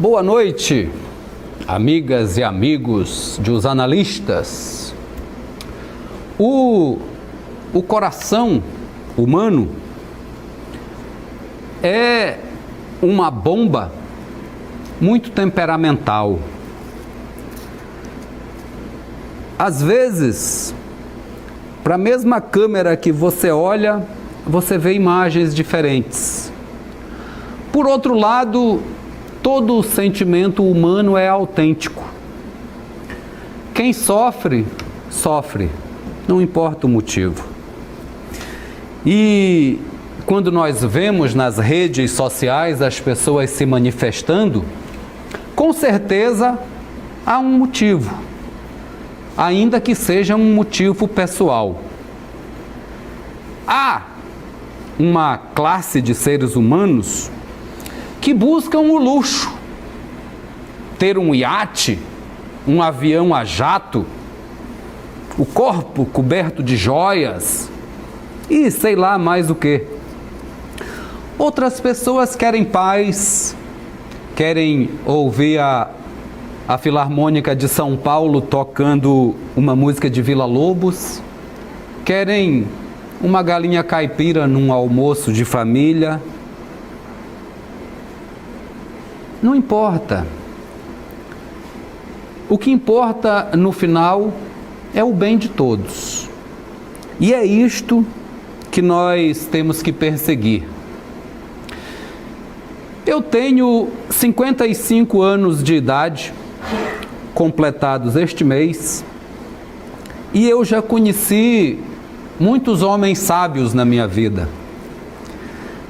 Boa noite, amigas e amigos dos analistas. O coração humano é uma bomba muito temperamental. Às vezes, para a mesma câmera que você olha, você vê imagens diferentes. Por outro lado, todo sentimento humano é autêntico. Quem sofre, sofre, não importa o motivo. E quando nós vemos nas redes sociais as pessoas se manifestando, com certeza há um motivo, ainda que seja um motivo pessoal. Há uma classe de seres humanos que buscam o luxo, ter um iate, um avião a jato, o corpo coberto de joias e sei lá mais o que. Outras pessoas querem paz, querem ouvir a Filarmônica de São Paulo tocando uma música de Villa-Lobos, querem uma galinha caipira num almoço de família. Não importa. O que importa no final é o bem de todos. E é isto que nós temos que perseguir. Eu tenho 55 anos de idade, completados este mês, e eu já conheci muitos homens sábios na minha vida.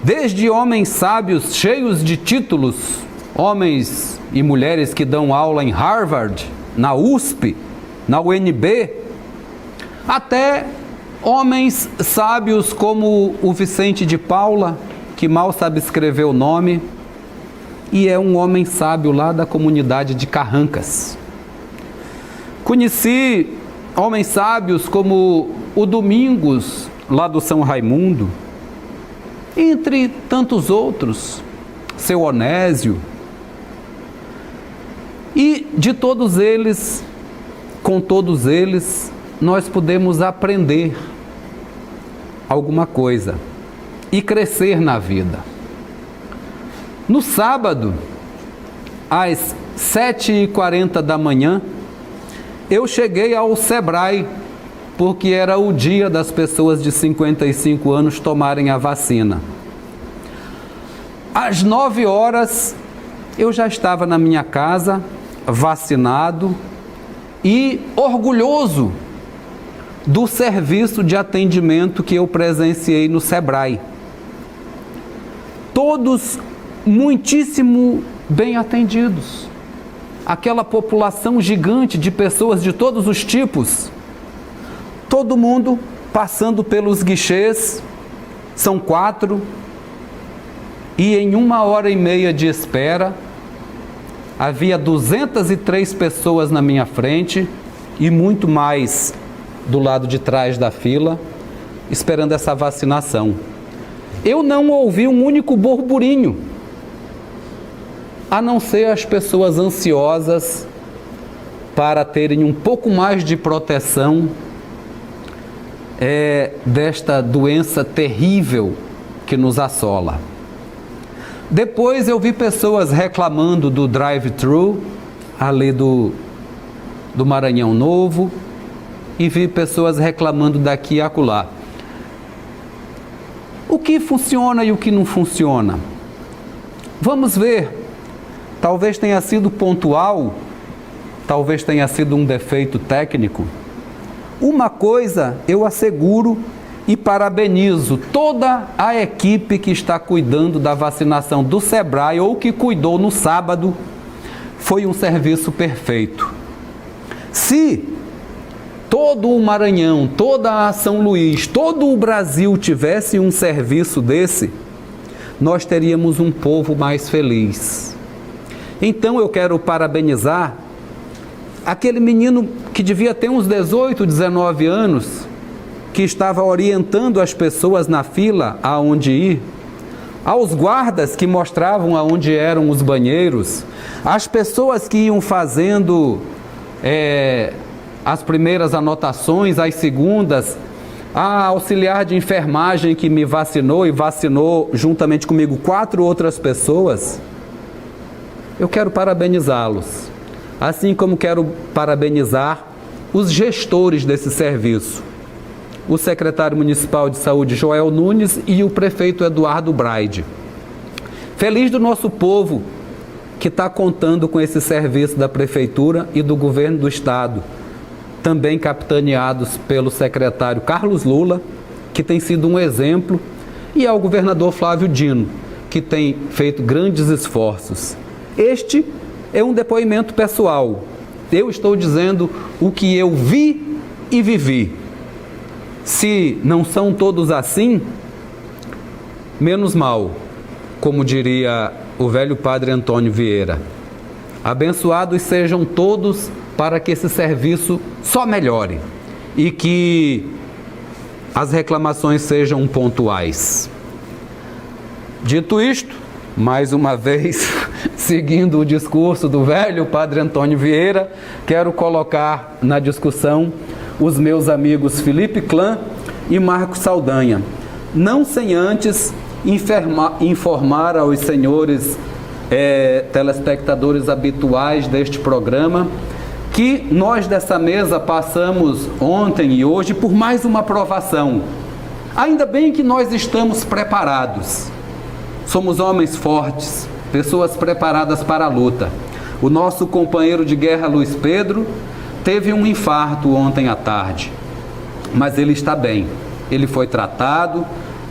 Desde homens sábios cheios de títulos, homens e mulheres que dão aula em Harvard, na USP, na UNB, até homens sábios como o Vicente de Paula, que mal sabe escrever o nome, e é um homem sábio lá da comunidade de Carrancas. Conheci homens sábios como o Domingos, lá do São Raimundo, entre tantos outros, seu Onésio. E de todos eles, com todos eles, nós podemos aprender alguma coisa e crescer na vida. No sábado, às 7h40 da manhã, eu cheguei ao Sebrae, porque era o dia das pessoas de 55 anos tomarem a vacina. Às 9 horas, eu já estava na minha casa, vacinado e orgulhoso do serviço de atendimento que eu presenciei no Sebrae. Todos muitíssimo bem atendidos. Aquela população gigante de pessoas de todos os tipos, todo mundo passando pelos guichês, são 4, e em 1h30 de espera, havia 203 pessoas na minha frente e muito mais do lado de trás da fila, esperando essa vacinação. Eu não ouvi um único burburinho, a não ser as pessoas ansiosas para terem um pouco mais de proteção desta doença terrível que nos assola. Depois eu vi pessoas reclamando do drive-thru, ali do Maranhão Novo, e vi pessoas reclamando daqui e acolá. O que funciona e o que não funciona? Vamos ver. Talvez tenha sido pontual, talvez tenha sido um defeito técnico. Uma coisa eu asseguro e parabenizo toda a equipe que está cuidando da vacinação do Sebrae ou que cuidou no sábado, foi um serviço perfeito. Se todo o Maranhão, toda a São Luís, todo o Brasil tivesse um serviço desse, nós teríamos um povo mais feliz. Então eu quero parabenizar aquele menino que devia ter uns 18, 19 anos, que estava orientando as pessoas na fila aonde ir, aos guardas que mostravam aonde eram os banheiros, às pessoas que iam fazendo as primeiras anotações, as segundas, a auxiliar de enfermagem que me vacinou e vacinou juntamente comigo 4 outras pessoas. Eu quero parabenizá-los, assim como quero parabenizar os gestores desse serviço, o secretário municipal de saúde Joel Nunes e o prefeito Eduardo Braide. Feliz do nosso povo que está contando com esse serviço da prefeitura e do governo do estado, também capitaneados pelo secretário Carlos Lula, que tem sido um exemplo, e ao governador Flávio Dino, que tem feito grandes esforços. Este é um depoimento pessoal. Eu estou dizendo o que eu vi e vivi. Se não são todos assim, menos mal, como diria o velho padre Antônio Vieira. Abençoados sejam todos para que esse serviço só melhore e que as reclamações sejam pontuais. Dito isto, mais uma vez, seguindo o discurso do velho padre Antônio Vieira, quero colocar na discussão os meus amigos Felipe Clã e Marcos Saldanha, não sem antes informar aos senhores telespectadores habituais deste programa que nós dessa mesa passamos ontem e hoje por mais uma provação. Ainda bem que nós estamos preparados. Somos homens fortes, pessoas preparadas para a luta. O nosso companheiro de guerra, Luiz Pedro, teve um infarto ontem à tarde, mas ele está bem. Ele foi tratado,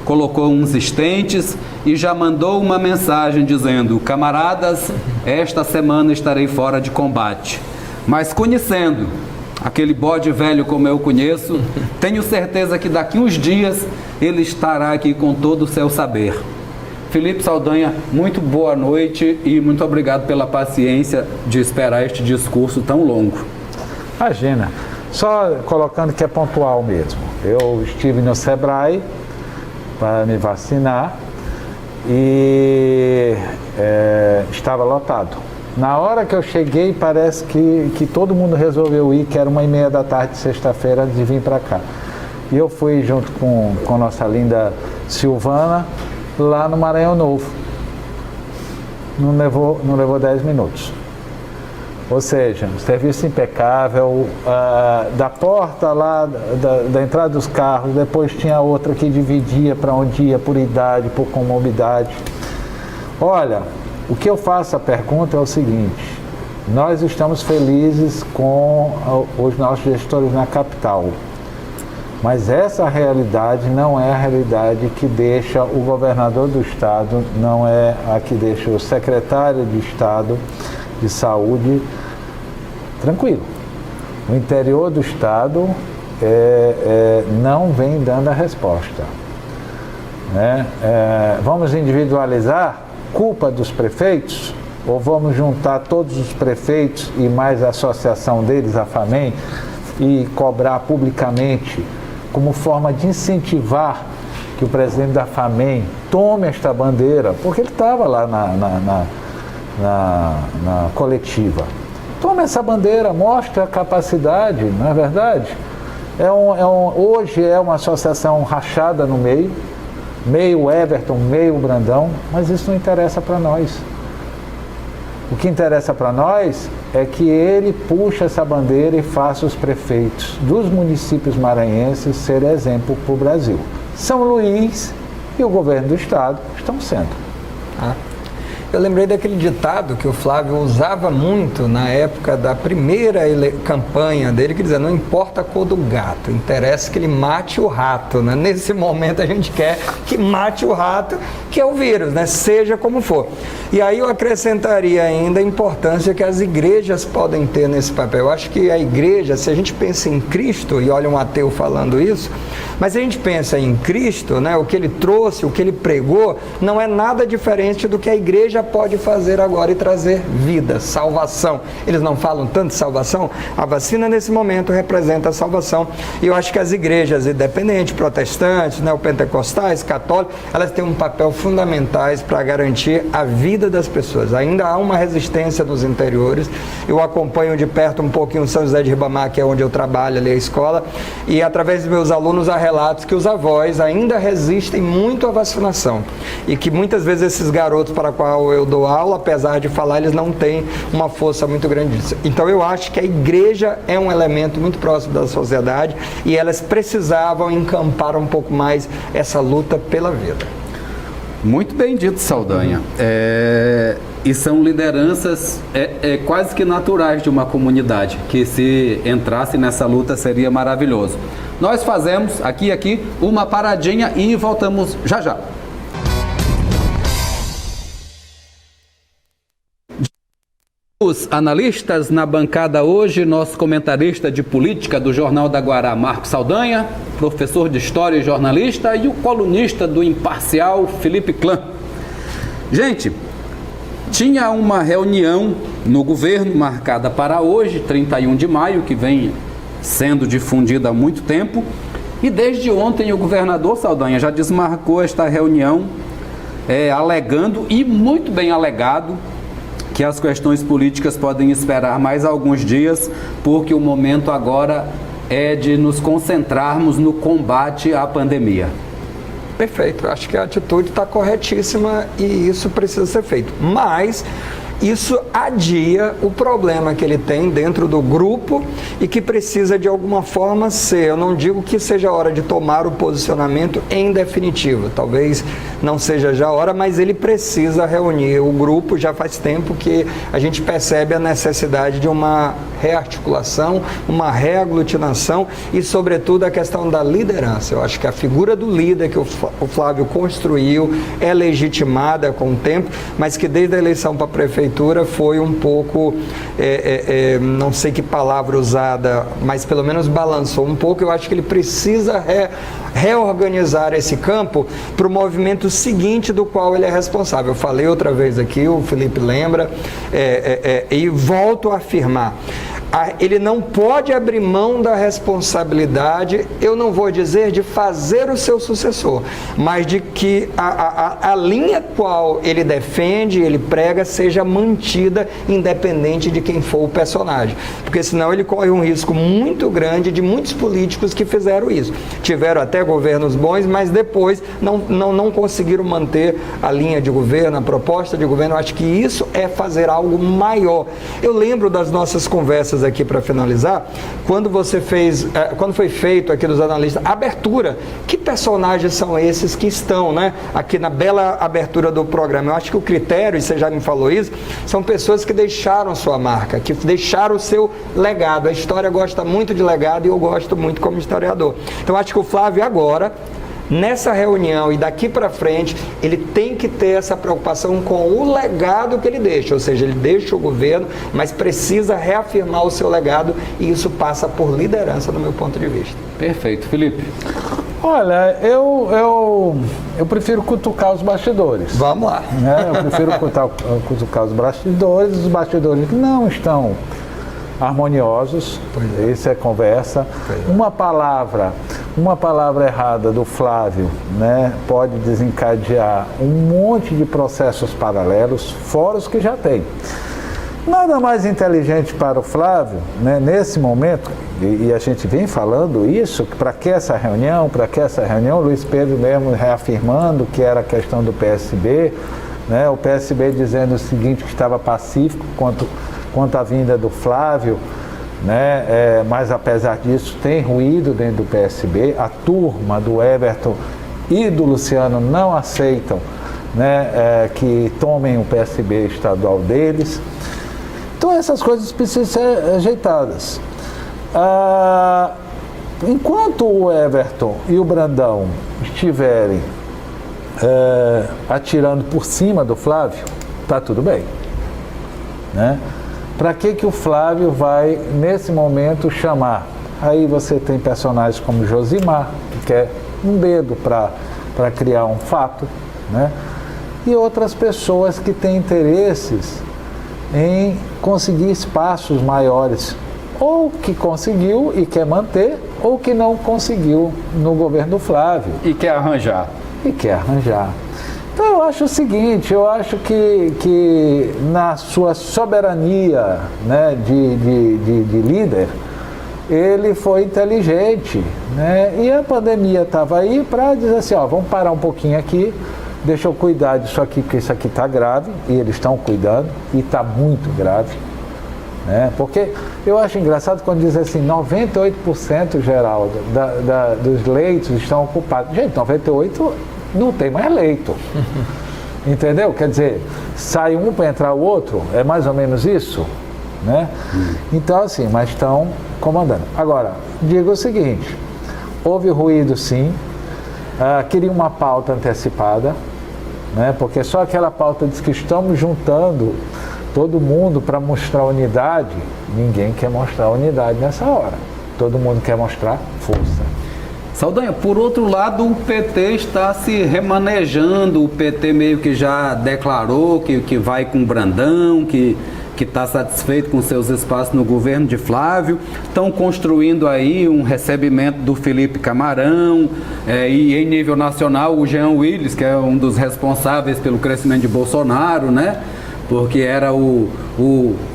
colocou uns estentes e já mandou uma mensagem dizendo: camaradas, esta semana estarei fora de combate. Mas conhecendo aquele bode velho como eu conheço, tenho certeza que daqui uns dias ele estará aqui com todo o seu saber. Felipe Saldanha, muito boa noite e muito obrigado pela paciência de esperar este discurso tão longo. Imagina, só colocando que é pontual mesmo. Eu estive no Sebrae para me vacinar e estava lotado. Na hora que eu cheguei, parece que todo mundo resolveu ir, que era 1h30 da tarde de sexta-feira, de vir para cá. E eu fui junto com nossa linda Silvana, lá no Maranhão Novo. Não levou 10 minutos. Ou seja, serviço impecável, da porta lá, da entrada dos carros, depois tinha outra que dividia para onde ia, por idade, por comorbidade. Olha, o que eu faço a pergunta é o seguinte: nós estamos felizes com os nossos gestores na capital, mas essa realidade não é a realidade que deixa o governador do estado, não é a que deixa o secretário de Estado de Saúde tranquilo. O interior do estado não vem dando a resposta, né? Vamos individualizar culpa dos prefeitos, ou vamos juntar todos os prefeitos e mais a associação deles, a FAMEM, e cobrar publicamente como forma de incentivar que o presidente da FAMEM tome esta bandeira, porque ele estava lá na coletiva. Tome essa bandeira, mostre a capacidade, não é verdade? Hoje é uma associação rachada no meio Everton, meio Brandão, mas isso não interessa para nós. O que interessa para nós é que ele puxe essa bandeira e faça os prefeitos dos municípios maranhenses ser exemplo para o Brasil. São Luís e o governo do estado estão sendo. Eu lembrei daquele ditado que o Flávio usava muito na época da primeira campanha dele, que dizia: não importa a cor do gato, interessa que ele mate o rato, né? Nesse momento a gente quer que mate o rato, que é o vírus, né? Seja como for. E aí eu acrescentaria ainda a importância que as igrejas podem ter nesse papel. Eu acho que a igreja, se a gente pensa em Cristo, e olha um ateu falando isso, Mas se a gente pensa em Cristo, né, o que ele trouxe, o que ele pregou, não é nada diferente do que a igreja pode fazer agora e trazer vida, salvação. Eles não falam tanto de salvação? A vacina nesse momento representa a salvação. E eu acho que as igrejas independentes, protestantes, neopentecostais, católicos, elas têm um papel fundamental para garantir a vida das pessoas. Ainda há uma resistência nos interiores. Eu acompanho de perto um pouquinho São José de Ribamar, que é onde eu trabalho, ali a escola, e através dos meus alunos há relatos que os avós ainda resistem muito à vacinação e que muitas vezes esses garotos para qual eu dou aula, apesar de falar, eles não têm uma força muito grande disso. Então eu acho que a igreja é um elemento muito próximo da sociedade e elas precisavam encampar um pouco mais essa luta pela vida. Muito bem dito, Saldanha. E são lideranças quase que naturais de uma comunidade, que se entrasse nessa luta seria maravilhoso. Nós fazemos aqui uma paradinha e voltamos já já. Os analistas na bancada hoje, nosso comentarista de política do Jornal da Guará, Marcos Saldanha, professor de História e jornalista, e o colunista do Imparcial, Felipe Clã. Gente, tinha uma reunião no governo marcada para hoje, 31 de maio, que vem sendo difundida há muito tempo, e desde ontem o governador Saldanha já desmarcou esta reunião, alegando, e muito bem alegado, que as questões políticas podem esperar mais alguns dias, porque o momento agora é de nos concentrarmos no combate à pandemia. Perfeito, acho que a atitude está corretíssima e isso precisa ser feito. Mas isso adia o problema que ele tem dentro do grupo e que precisa de alguma forma ser, eu não digo que seja a hora de tomar o posicionamento em definitivo, talvez não seja já a hora, mas ele precisa reunir o grupo. Já faz tempo que a gente percebe a necessidade de uma rearticulação, uma reaglutinação e sobretudo a questão da liderança. Eu acho que a figura do líder que o Flávio construiu é legitimada com o tempo, mas que desde a eleição para a prefeitura foi um pouco, não sei que palavra usada, mas pelo menos balançou um pouco. Eu acho que ele precisa reorganizar esse campo para o movimento seguinte do qual ele é responsável. Eu falei outra vez aqui, o Felipe lembra, e volto a afirmar. Ele não pode abrir mão da responsabilidade, eu não vou dizer de fazer o seu sucessor, mas de que a linha qual ele defende, ele prega, seja mantida independente de quem for o personagem. Porque senão ele corre um risco muito grande de muitos políticos que fizeram isso. Tiveram até governos bons, mas depois não conseguiram manter a linha de governo, a proposta de governo. Eu acho que isso é fazer algo maior. Eu lembro das nossas conversas aqui para finalizar, quando foi feito aqui dos analistas, a abertura, que personagens são esses que estão, né, aqui na bela abertura do programa? Eu acho que o critério, e você já me falou isso, são pessoas que deixaram sua marca, que deixaram o seu legado. A história gosta muito de legado e eu gosto muito como historiador. Então acho que o Flávio agora, nessa reunião e daqui para frente, ele tem que ter essa preocupação com o legado que ele deixa, ou seja, ele deixa o governo, mas precisa reafirmar o seu legado e isso passa por liderança, do meu ponto de vista. Perfeito. Felipe? Olha, eu prefiro cutucar os bastidores. Vamos lá. Eu prefiro cutucar os bastidores que não estão harmoniosos, isso é conversa. Uma palavra errada do Flávio, né, pode desencadear um monte de processos paralelos, fora os que já tem. Nada mais inteligente para o Flávio, né, nesse momento, e a gente vem falando isso, para que essa reunião, Luiz Pedro mesmo reafirmando que era a questão do PSB, né, o PSB dizendo o seguinte, que estava pacífico quanto à vinda do Flávio, né? Mas apesar disso tem ruído dentro do PSB, a turma do Everton e do Luciano não aceitam, né, que tomem o PSB estadual deles. Então essas coisas precisam ser ajeitadas. Enquanto o Everton e o Brandão estiverem atirando por cima do Flávio, tá tudo bem, né? Para que o Flávio vai, nesse momento, chamar? Aí você tem personagens como Josimar, quer um dedo para criar um fato, né? E outras pessoas que têm interesses em conseguir espaços maiores, ou que conseguiu e quer manter, ou que não conseguiu no governo Flávio. E quer arranjar. Então eu acho o seguinte, eu acho que na sua soberania, né, de líder, ele foi inteligente, né? E a pandemia estava aí para dizer assim, ó, vamos parar um pouquinho aqui, deixa eu cuidar disso aqui, porque isso aqui está grave, e eles estão cuidando, e está muito grave, né? Porque eu acho engraçado quando diz assim, 98%, Geraldo, dos leitos estão ocupados. Gente, 98% não tem mais leito. Entendeu? Quer dizer, sai um para entrar o outro, é mais ou menos isso, né? Então, assim, mas estão comandando. Agora, digo o seguinte, houve ruído sim, queria uma pauta antecipada, né? Porque só aquela pauta diz que estamos juntando todo mundo para mostrar unidade, ninguém quer mostrar unidade nessa hora. Todo mundo quer mostrar força. Saldanha, por outro lado, o PT está se remanejando, o PT meio que já declarou que vai com o Brandão, que está satisfeito com seus espaços no governo de Flávio, estão construindo aí um recebimento do Felipe Camarão, e em nível nacional o Jean Willis, que é um dos responsáveis pelo crescimento de Bolsonaro, né? Porque era o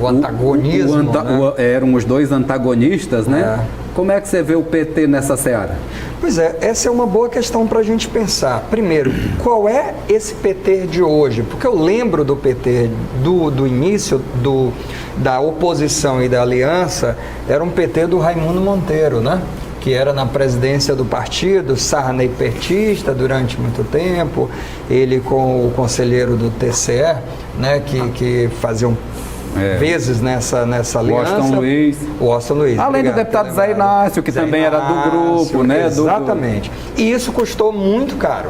antagonismo, né? Eram os dois antagonistas, né? Como é que você vê o PT nessa seara? Pois é, essa é uma boa questão para a gente pensar. Primeiro, qual é esse PT de hoje? Porque eu lembro do PT do início da oposição e da aliança, era um PT do Raimundo Monteiro, né? Que era na presidência do partido, Sarney petista durante muito tempo, ele com o conselheiro do TCE, né? Que faziam vezes nessa aliança. Washington Luiz. Além do deputado Zé Inácio, que também era do grupo, né? Exatamente. E isso custou muito caro.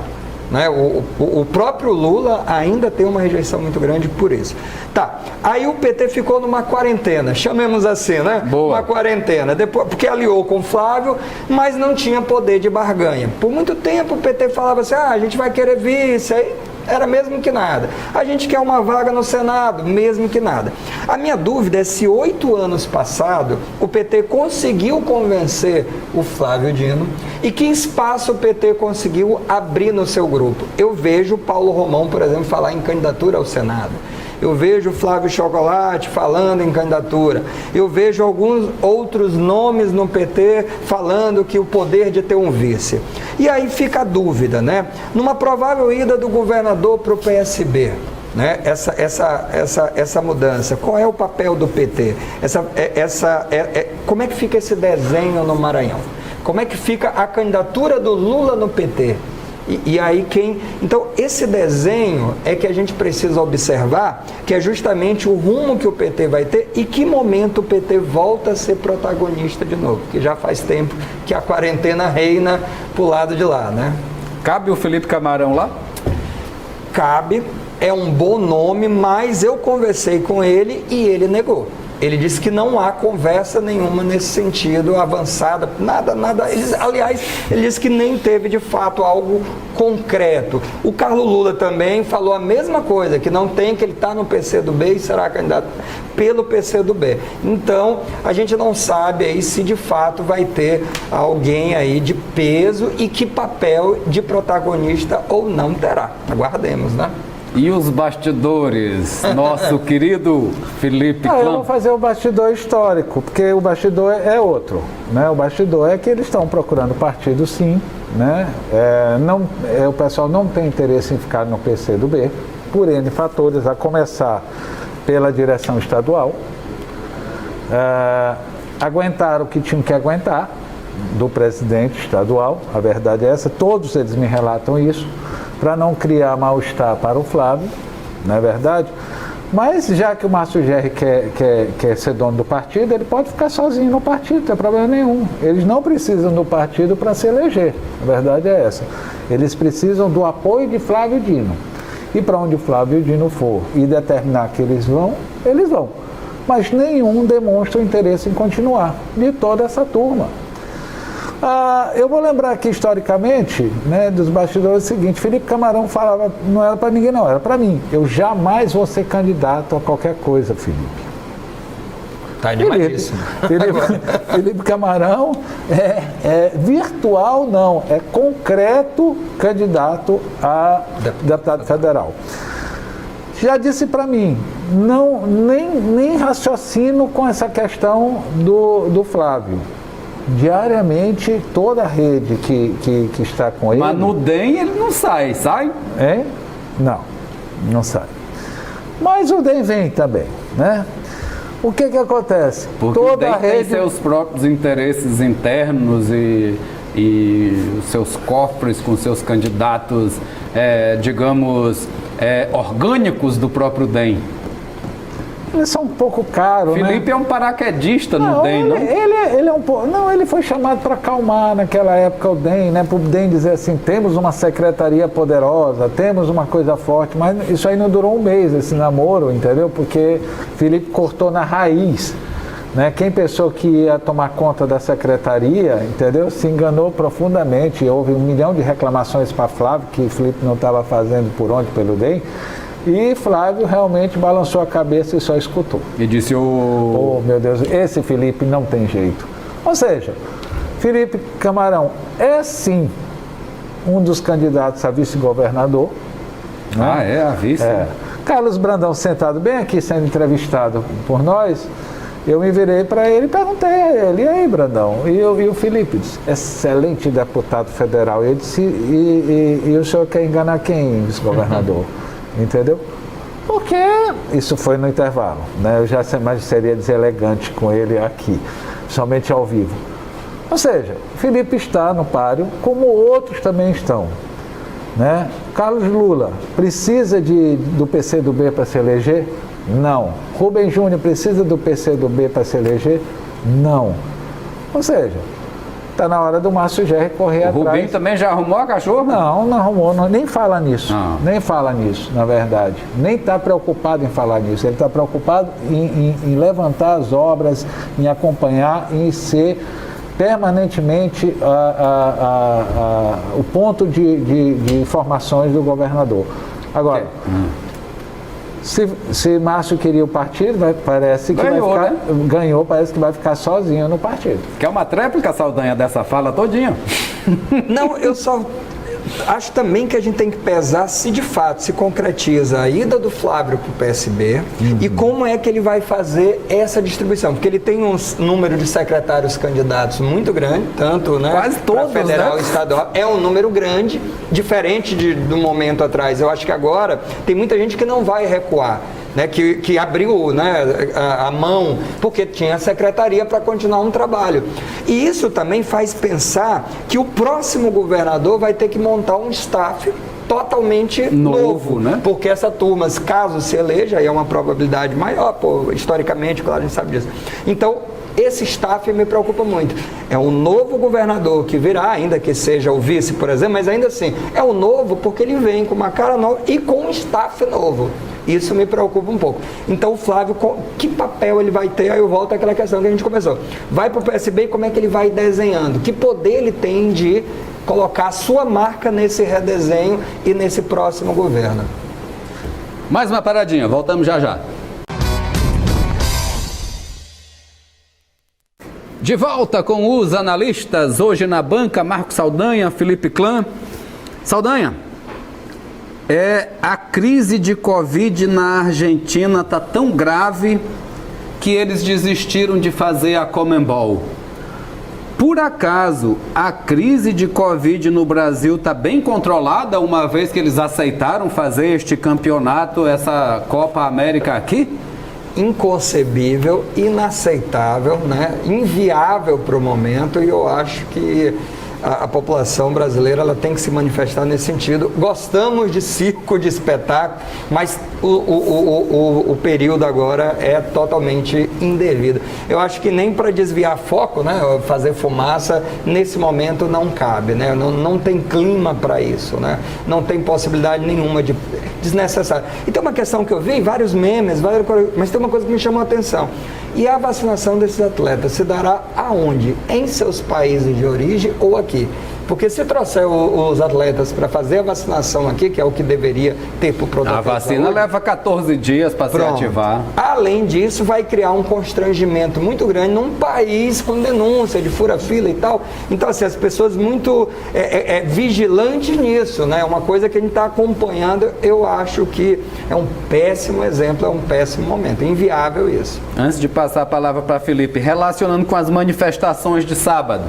Né? O próprio Lula ainda tem uma rejeição muito grande por isso. Tá, aí o PT ficou numa quarentena, chamemos assim, né? Boa. Uma quarentena, depois, porque aliou com o Flávio, mas não tinha poder de barganha. Por muito tempo o PT falava assim, a gente vai querer vice, aí era mesmo que nada. A gente quer uma vaga no Senado, mesmo que nada. A minha dúvida é se 8 anos passados o PT conseguiu convencer o Flávio Dino e que espaço o PT conseguiu abrir no seu grupo. Eu vejo o Paulo Romão, por exemplo, falar em candidatura ao Senado. Eu vejo o Flávio Chocolate falando em candidatura. Eu vejo alguns outros nomes no PT falando que o poder de ter um vice. E aí fica a dúvida, né? Numa provável ida do governador para o PSB, né? Essa mudança, qual é o papel do PT? Como é que fica esse desenho no Maranhão? Como é que fica a candidatura do Lula no PT? E aí Então, esse desenho é que a gente precisa observar, que é justamente o rumo que o PT vai ter e que momento o PT volta a ser protagonista de novo, porque já faz tempo que a quarentena reina pro lado de lá, né? Cabe o Felipe Camarão lá? Cabe, é um bom nome, mas eu conversei com ele e ele negou. Ele disse que não há conversa nenhuma nesse sentido, avançada, nada. Aliás, ele disse que nem teve de fato algo concreto. O Carlos Lula também falou a mesma coisa, que não tem, que ele está no PCdoB e será candidato pelo PCdoB. Então, a gente não sabe aí se de fato vai ter alguém aí de peso e que papel de protagonista ou não terá. Aguardemos, né? E os bastidores, nosso querido Felipe Eu vou fazer o bastidor histórico, porque o bastidor é outro, né? O bastidor é que eles estão procurando partido, sim, né? O pessoal não tem interesse em ficar no PCdoB, por N fatores, a começar pela direção estadual. Aguentaram o que tinham que aguentar do presidente estadual, a verdade é essa, todos eles me relatam isso, para não criar mal-estar para o Flávio, não é verdade? Mas já que o Márcio Gerri quer ser dono do partido, ele pode ficar sozinho no partido, não tem problema nenhum. Eles não precisam do partido para se eleger, a verdade é essa. Eles precisam do apoio de Flávio Dino. E para onde o Flávio Dino for e determinar que eles vão, eles vão. Mas nenhum demonstra o interesse em continuar, de toda essa turma. Eu vou lembrar aqui historicamente, né, dos bastidores o seguinte: Felipe Camarão falava, não era para ninguém não, era para mim. Eu jamais vou ser candidato a qualquer coisa, Felipe. Tá animadíssimo. Felipe Camarão é virtual, não, é concreto candidato a deputado federal. Já disse para mim, nem raciocino com essa questão do Flávio. Diariamente, toda a rede que está com ele... Mas no DEM ele não sai? É? Não sai. Mas o DEM vem também, né? O que acontece? Porque toda o DEM a rede... tem seus próprios interesses internos e os seus cofres com seus candidatos, orgânicos do próprio DEM. Eles são um pouco caros, né? Felipe é um paraquedista no DEM, não? Ele é um pouco... Não, ele foi chamado para acalmar naquela época o DEM, né? Para o DEM dizer assim, temos uma secretaria poderosa, temos uma coisa forte, mas isso aí não durou um mês, esse namoro, entendeu? Porque Felipe cortou na raiz, né? Quem pensou que ia tomar conta da secretaria, entendeu? Se enganou profundamente. Houve 1 milhão de reclamações para Flávio, que Felipe não estava fazendo por onde, pelo DEM. E Flávio realmente balançou a cabeça e só escutou. E disse Oh, meu Deus, esse Felipe não tem jeito. Ou seja, Felipe Camarão é sim um dos candidatos a vice-governador. Né? A vice? Carlos Brandão sentado bem aqui sendo entrevistado por nós, eu me virei para ele e perguntei a ele, e aí, Brandão? E o Felipe disse, excelente deputado federal. E ele disse, e o senhor quer enganar quem, vice-governador? Entendeu? Porque isso foi no intervalo, né? Eu já seria deselegante com ele aqui, somente ao vivo. Ou seja, Felipe está no páreo, como outros também estão, né? Carlos Lula precisa do PCdoB para se eleger? Não. Rubem Júnior precisa do PCdoB para se eleger? Não. Ou seja, está na hora do Márcio Gerri correr atrás. O Rubem também já arrumou a cachorra? Não arrumou, nem fala nisso. Nem fala nisso, na verdade. Nem está preocupado em falar nisso. Ele está preocupado em levantar as obras, em acompanhar, em ser permanentemente o ponto de informações do governador. Agora, se Márcio queria o partido, parece que ganhou, parece que vai ficar sozinho no partido. Quer uma tréplica, Saldanha, dessa fala todinha? Não, eu só acho também que a gente tem que pesar se de fato se concretiza a ida do Flávio para o PSB e como é que ele vai fazer essa distribuição, porque ele tem um número de secretários candidatos muito grande, tanto, né, quase todos, federal né? E estadual, é um número grande, diferente do momento atrás. Eu acho que agora tem muita gente que não vai recuar, né, que abriu, né, a mão, porque tinha a secretaria para continuar um trabalho. E isso também faz pensar que o próximo governador vai ter que montar um staff totalmente novo, né? Porque essa turma, caso se eleja, aí é uma probabilidade maior, historicamente, claro, a gente sabe disso. Então, esse staff me preocupa muito. É um novo governador que virá, ainda que seja o vice, por exemplo, mas ainda assim, é o novo porque ele vem com uma cara nova e com um staff novo. Isso me preocupa um pouco. Então, o Flávio, que papel ele vai ter? Aí eu volto àquela questão que a gente começou. Vai para o PSB e como é que ele vai desenhando? Que poder ele tem de colocar a sua marca nesse redesenho e nesse próximo governo? Mais uma paradinha, voltamos já já. De volta com os analistas, hoje na banca, Marcos Saldanha, Felipe Clã. Saldanha, a crise de Covid na Argentina está tão grave que eles desistiram de fazer a Conmebol. Por acaso, a crise de Covid no Brasil está bem controlada, uma vez que eles aceitaram fazer este campeonato, essa Copa América aqui? Inconcebível, inaceitável, né? Inviável para o momento, e eu acho que a população brasileira ela tem que se manifestar nesse sentido. Gostamos de circo, de espetáculo, mas o período agora é totalmente indevido. Eu acho que nem para desviar foco, né, fazer fumaça, nesse momento não cabe, né? Não tem clima para isso, né? Não tem possibilidade nenhuma de... desnecessário. E tem uma questão que eu vi, vários memes, mas tem uma coisa que me chamou a atenção. E a vacinação desses atletas se dará aonde? Em seus países de origem ou aqui? Porque se trouxer os atletas para fazer a vacinação aqui, que é o que deveria ter para o protocolo. A vacina leva 14 dias para se ativar. Além disso, vai criar um constrangimento muito grande num país com denúncia de fura-fila e tal. Então, assim, as pessoas muito vigilantes nisso, né? É uma coisa que a gente está acompanhando. Eu acho que é um péssimo exemplo, é um péssimo momento. É inviável isso. Antes de passar a palavra para Felipe, relacionando com as manifestações de sábado.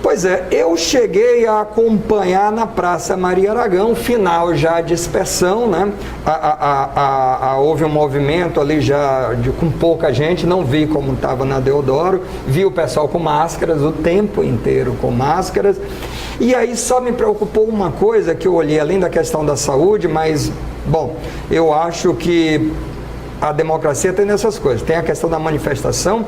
Pois é, eu cheguei a acompanhar na Praça Maria Aragão, final já de dispersão, né? Houve um movimento ali já com pouca gente, não vi como estava na Deodoro, vi o pessoal com máscaras o tempo inteiro com máscaras, e aí só me preocupou uma coisa que eu olhei, além da questão da saúde, mas, bom, eu acho que a democracia tem nessas coisas, tem a questão da manifestação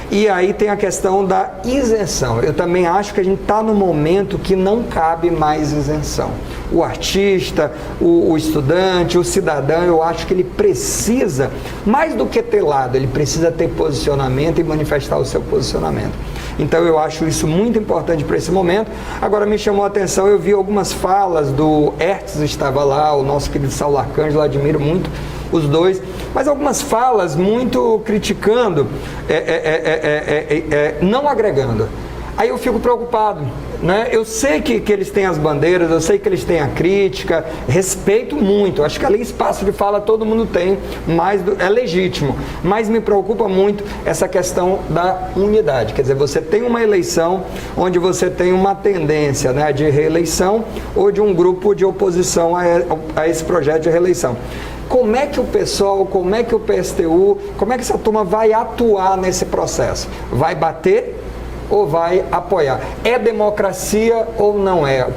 e aí tem a questão da isenção. Eu também acho que a gente está num momento que não cabe mais isenção. O artista, o estudante, o cidadão, eu acho que ele precisa, mais do que ter lado, ele precisa ter posicionamento e manifestar o seu posicionamento. Então eu acho isso muito importante para esse momento. Agora me chamou a atenção, eu vi algumas falas do Hertz, estava lá, o nosso querido Saulo Arcângelo, admiro muito os dois, mas algumas falas muito criticando, não agregando. Aí eu fico preocupado, né? Eu sei que eles têm as bandeiras, eu sei que eles têm a crítica, respeito muito, acho que ali espaço de fala todo mundo tem, mas é legítimo, mas me preocupa muito essa questão da unidade, quer dizer, você tem uma eleição onde você tem uma tendência, né, de reeleição ou de um grupo de oposição a esse projeto de reeleição. Como é que o PSOL, como é que o PSTU, como é que essa turma vai atuar nesse processo? Vai bater ou vai apoiar? É democracia ou não é?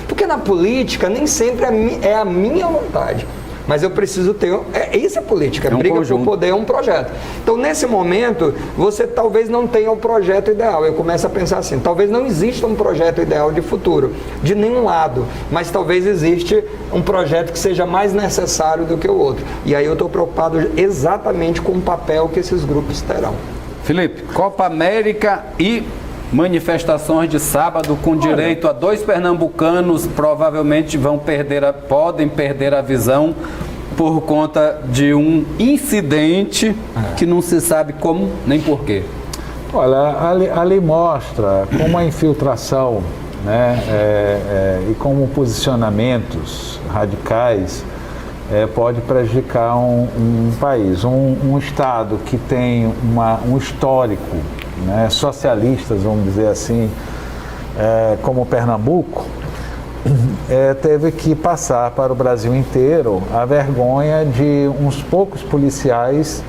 Porque na política nem sempre é a minha vontade. Mas eu preciso ter... Isso é política, briga por poder, é um projeto. Então, nesse momento, você talvez não tenha o projeto ideal. Eu começo a pensar assim, talvez não exista um projeto ideal de futuro, de nenhum lado, mas talvez existe um projeto que seja mais necessário do que o outro. E aí eu estou preocupado exatamente com o papel que esses grupos terão. Felipe, Copa América e manifestações de sábado com direito a 2 pernambucanos provavelmente podem perder a visão por conta de um incidente que não se sabe como nem porquê. Olha, ali mostra como a infiltração, né, e como posicionamentos radicais pode prejudicar um país. Um Estado que tem um histórico, né, socialistas, vamos dizer assim, como Pernambuco, teve que passar para o Brasil inteiro a vergonha de uns poucos policiais,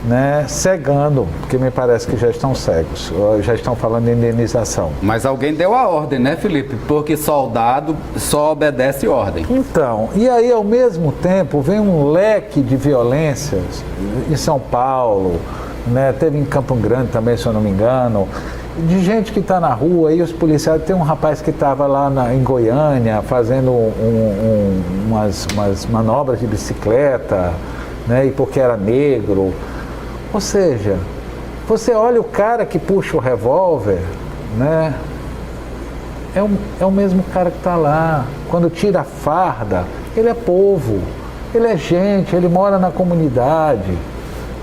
né, cegando, porque me parece que já estão cegos, já estão falando em indenização. Mas alguém deu a ordem, né, Felipe? Porque soldado só obedece ordem. Então, e aí ao mesmo tempo vem um leque de violências em São Paulo, né, teve em Campo Grande também, se eu não me engano, de gente que está na rua e os policiais, tem um rapaz que estava lá em Goiânia fazendo umas manobras de bicicleta, né, e porque era negro. Ou seja, você olha o cara que puxa o revólver, né, é o mesmo cara que está lá. Quando tira a farda, ele é povo, ele é gente, ele mora na comunidade,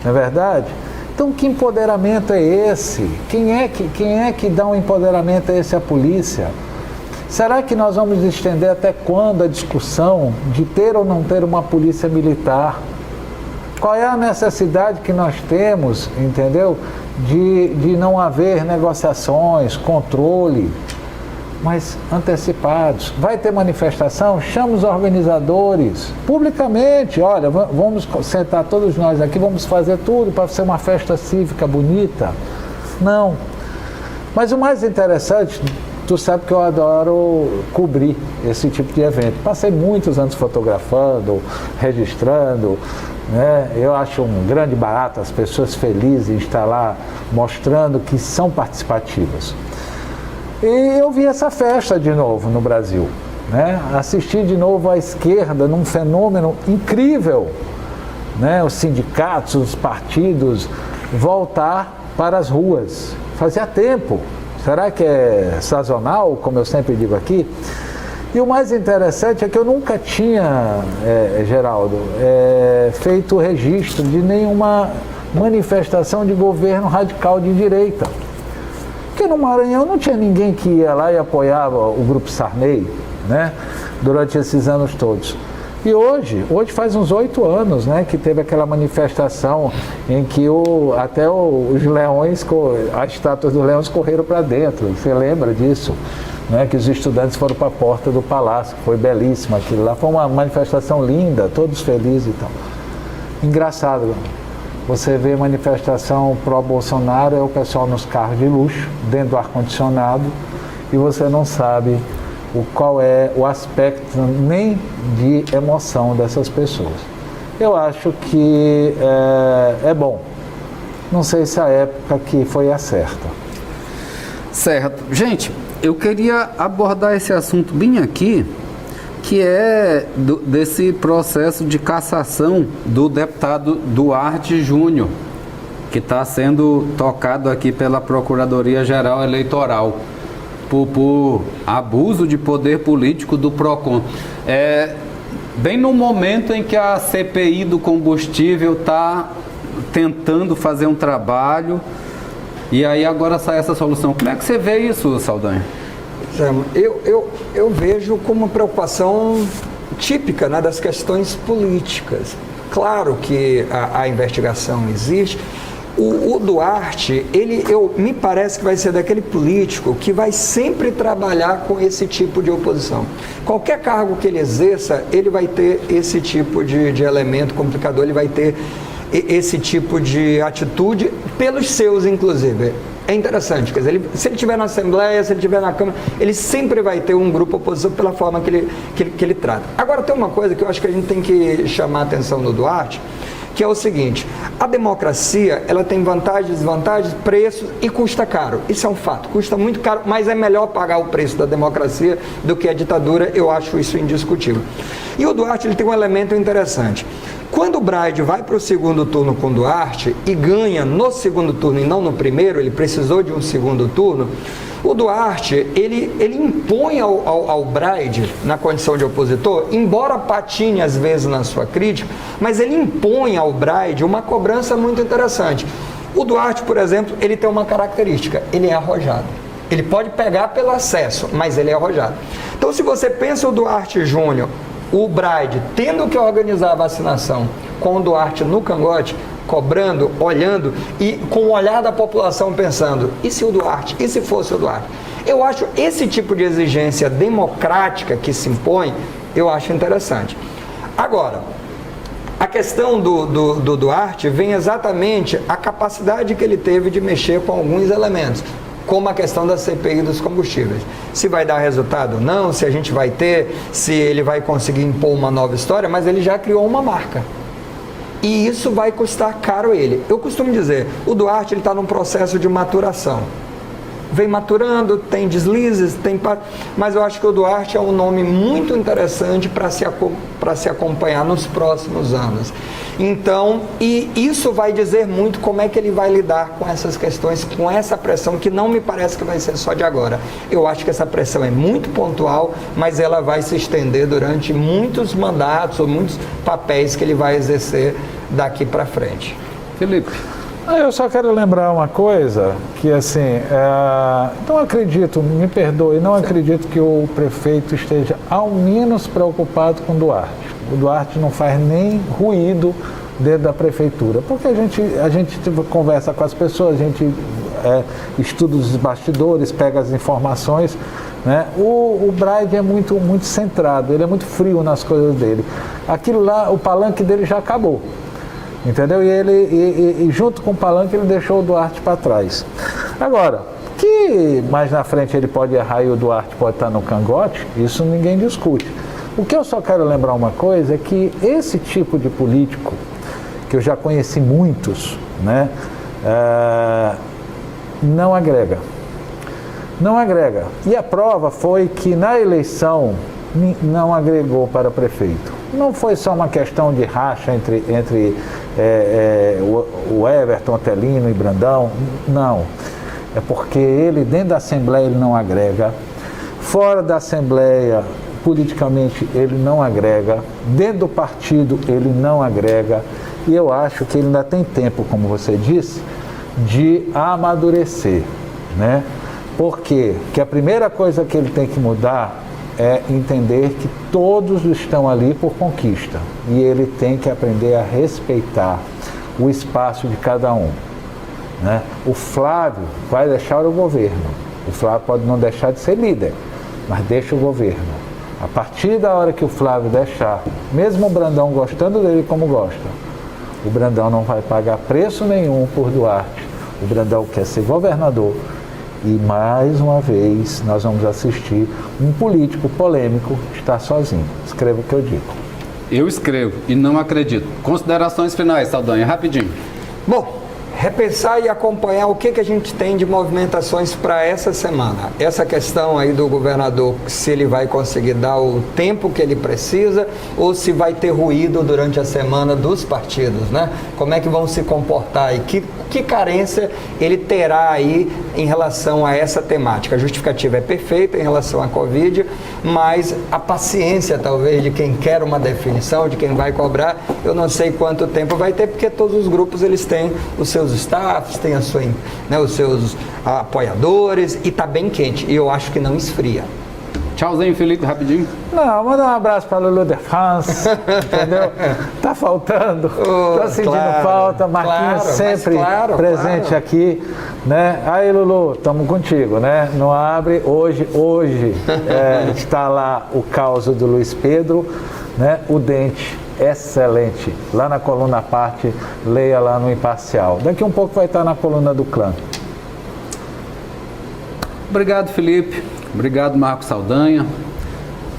não é verdade? Então, que empoderamento é esse? Quem é que dá um empoderamento a esse? A polícia? Será que nós vamos estender até quando a discussão de ter ou não ter uma polícia militar? Qual é a necessidade que nós temos, entendeu? De não haver negociações, controle, mas antecipados. Vai ter manifestação? Chama os organizadores, publicamente, olha, vamos sentar todos nós aqui, vamos fazer tudo para ser uma festa cívica bonita. Não. Mas o mais interessante, tu sabe que eu adoro cobrir esse tipo de evento. Passei muitos anos fotografando, registrando, né? Eu acho um grande barato as pessoas felizes em estar lá mostrando que são participativas. E eu vi essa festa de novo no Brasil, né? Assistir de novo a esquerda num fenômeno incrível, né? Os sindicatos, os partidos voltar para as ruas. Fazia tempo. Será que é sazonal, como eu sempre digo aqui? E o mais interessante é que eu nunca tinha, Geraldo, feito registro de nenhuma manifestação de governo radical de direita. Porque no Maranhão não tinha ninguém que ia lá e apoiava o Grupo Sarney, né, durante esses anos todos. E hoje faz uns 8 anos, né, que teve aquela manifestação em que até os leões, as estátuas dos leões correram para dentro. Você lembra disso? Né, que os estudantes foram para a porta do palácio, que foi belíssimo aquilo lá. Foi uma manifestação linda, todos felizes e tal. Engraçado, você vê manifestação pró-Bolsonaro, é o pessoal nos carros de luxo, dentro do ar-condicionado, e você não sabe qual é o aspecto nem de emoção dessas pessoas. Eu acho que é bom. Não sei se a época que foi a certa. Certo. Gente, eu queria abordar esse assunto bem aqui, que é desse processo de cassação do deputado Duarte Júnior, que está sendo tocado aqui pela Procuradoria-Geral Eleitoral por abuso de poder político do PROCON. Bem no momento em que a CPI do combustível está tentando fazer um trabalho, e aí agora sai essa solução. Como é que você vê isso, Saldanha? Eu vejo como uma preocupação típica, né, das questões políticas. Claro que a investigação existe. O Duarte, me parece que vai ser daquele político que vai sempre trabalhar com esse tipo de oposição. Qualquer cargo que ele exerça, ele vai ter esse tipo de elemento complicador, ele vai ter esse tipo de atitude pelos seus, inclusive. É interessante, quer dizer, se ele estiver na Assembleia, se ele estiver na Câmara, ele sempre vai ter um grupo oposição pela forma que ele trata. Agora, tem uma coisa que eu acho que a gente tem que chamar a atenção no Duarte, que é o seguinte: a democracia, ela tem vantagens, desvantagens, preços e custa caro. Isso é um fato, custa muito caro, mas é melhor pagar o preço da democracia do que a ditadura, eu acho isso indiscutível. E o Duarte, ele tem um elemento interessante. Quando o Braide vai para o segundo turno com o Duarte e ganha no segundo turno e não no primeiro, ele precisou de um segundo turno, o Duarte, ele impõe ao Braide, na condição de opositor, embora patine às vezes na sua crítica, mas ele impõe ao Braide uma cobrança muito interessante. O Duarte, por exemplo, ele tem uma característica: ele é arrojado. Ele pode pegar pelo acesso, mas ele é arrojado. Então, se você pensa o Duarte Júnior, o Braide tendo que organizar a vacinação com o Duarte no cangote, cobrando, olhando e com o olhar da população pensando: e se o Duarte? E se fosse o Duarte? Eu acho esse tipo de exigência democrática que se impõe, eu acho interessante. Agora, a questão do Duarte vem exatamente a capacidade que ele teve de mexer com alguns elementos, como a questão da CPI dos combustíveis. Se vai dar resultado ou não, se a gente vai ter, se ele vai conseguir impor uma nova história, mas ele já criou uma marca. E isso vai custar caro a ele. Eu costumo dizer, o Duarte está num processo de maturação. Vem maturando, tem deslizes, mas eu acho que o Duarte é um nome muito interessante para se acompanhar nos próximos anos. Então, e isso vai dizer muito como é que ele vai lidar com essas questões, com essa pressão, que não me parece que vai ser só de agora. Eu acho que essa pressão é muito pontual, mas ela vai se estender durante muitos mandatos ou muitos papéis que ele vai exercer daqui para frente. Felipe. Eu só quero lembrar uma coisa, que assim, não acredito, me perdoe, não acredito que o prefeito esteja ao menos preocupado com o Duarte. O Duarte não faz nem ruído dentro da prefeitura, porque a gente conversa com as pessoas, a gente estuda os bastidores, pega as informações, né? O Braide é muito centrado, ele é muito frio nas coisas dele. Aquilo lá, o palanque dele já acabou. Entendeu? E junto com o palanque ele deixou o Duarte para trás. Agora, que mais na frente ele pode errar e o Duarte pode estar no cangote, isso ninguém discute. O que eu só quero lembrar uma coisa é que esse tipo de político, que eu já conheci muitos, né, não agrega. Não agrega. E a prova foi que na eleição não agregou para prefeito. Não foi só uma questão de racha entre o Everton, Otelino e Brandão, não. É porque ele, dentro da Assembleia, ele não agrega. Fora da Assembleia, politicamente, ele não agrega. Dentro do partido, ele não agrega. E eu acho que ele ainda tem tempo, como você disse, de amadurecer, né? Por quê? Porque a primeira coisa que ele tem que mudar é entender que todos estão ali por conquista. E ele tem que aprender a respeitar o espaço de cada um, né? O Flávio vai deixar o governo. O Flávio pode não deixar de ser líder, mas deixa o governo. A partir da hora que o Flávio deixar, mesmo o Brandão gostando dele como gosta, o Brandão não vai pagar preço nenhum por Duarte. O Brandão quer ser governador. E mais uma vez nós vamos assistir um político polêmico estar sozinho. Escreva o que eu digo. Eu escrevo e não acredito. Considerações finais, Saldanha, rapidinho. Bom, repensar e acompanhar o que a gente tem de movimentações para essa semana. Essa questão aí do governador, se ele vai conseguir dar o tempo que ele precisa ou se vai ter ruído durante a semana dos partidos, né? Como é que vão se comportar e que carência ele terá aí em relação a essa temática. A justificativa é perfeita em relação à Covid, mas a paciência talvez de quem quer uma definição, de quem vai cobrar, eu não sei quanto tempo vai ter, porque todos os grupos eles têm os seus staffs, têm a sua, né, os seus apoiadores e está bem quente. E eu acho que não esfria. Tchauzinho, Felipe, rapidinho. Não, manda um abraço para Lulu de France, entendeu? Tá faltando, tô sentindo falta, Marquinhos sempre presente aqui, né? Aí, Lulu, estamos contigo, né? Não abre, hoje está lá o caos do Luiz Pedro, né? O dente, excelente, lá na coluna à parte, leia lá no Imparcial. Daqui um pouco vai estar na coluna do Clã. Obrigado, Felipe. Obrigado, Marcos Saldanha.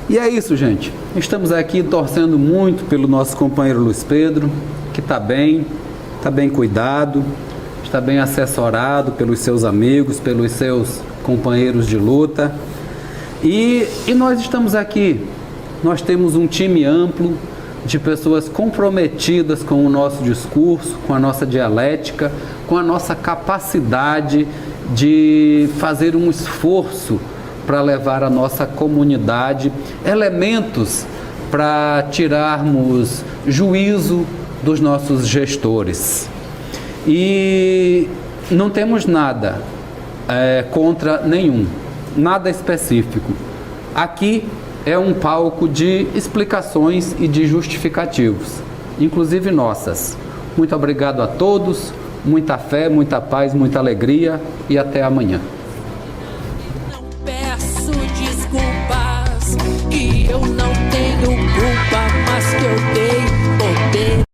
E é isso, gente. Estamos aqui torcendo muito pelo nosso companheiro Luiz Pedro, que está bem cuidado, está bem assessorado pelos seus amigos, pelos seus companheiros de luta. E nós estamos aqui. Nós temos um time amplo de pessoas comprometidas com o nosso discurso, com a nossa dialética, com a nossa capacidade de fazer um esforço para levar à nossa comunidade elementos para tirarmos juízo dos nossos gestores. E não temos nada contra nenhum, nada específico. Aqui é um palco de explicações e de justificativos, inclusive nossas. Muito obrigado a todos, muita fé, muita paz, muita alegria e até amanhã.